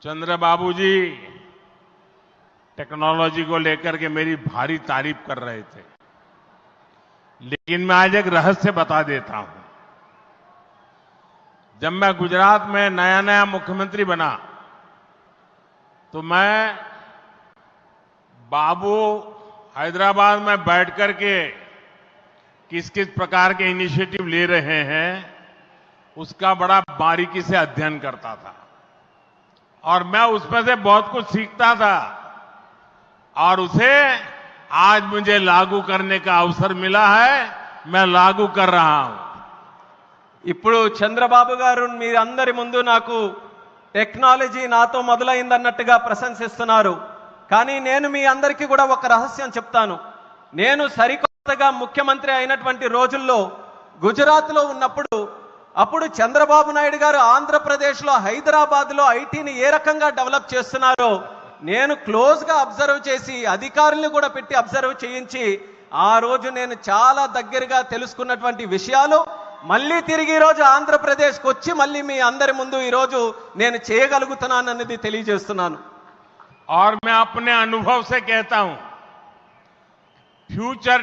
चंद्रबाबू जी technology को लेकर के मेरी भारी तारीफ कर रहे थे, लेकिन मैं आज एक रहस्य बता देता हूं। जब मैं गुजरात में नया नया मुख्यमंत्री बना तो मैं बाबू हैदराबाद में बैठ करके किस किस प्रकार के इनिशिएटिव ले रहे हैं उसका बड़ा बारीकी से अध्ययन करता था और मैं उसमें से बहुत कुछ सीखता था और उसे आज मुझे लागू करने का अवसर मिला है। मैं लागू कर रहा हूं। ఇప్పుడు చంద్రబాబు గారు మీరందరి ముందు నాకు టెక్నాలజీ నాతో మొదలైందన్నట్టుగా ప్రశంసిస్తున్నారు. కానీ నేను మీ అందరికీ కూడా ఒక రహస్యం చెప్తాను. నేను సరికొత్తగా ముఖ్యమంత్రి అయినటువంటి రోజుల్లో గుజరాత్లో ఉన్నప్పుడు అప్పుడు చంద్రబాబు నాయుడు గారు ఆంధ్రప్రదేశ్లో హైదరాబాద్లో ఐటీని ఏ రకంగా డెవలప్ చేస్తున్నారో నేను క్లోజ్గా అబ్జర్వ్ చేసి అధికారులను కూడా పెట్టి అబ్జర్వ్ చేయించి ఆ రోజు నేను చాలా దగ్గరగా తెలుసుకున్నటువంటి విషయాలు మళ్ళీ తిరిగి ఈ రోజు ఆంధ్రప్రదేశ్కి వచ్చి మళ్ళీ మీ అందరి ముందు ఈ రోజు నేను చేయగలుగుతున్నానన్నది తెలియజేస్తున్నాను. और मैं अपने अनुभव से कहता हूं, फ्यूचर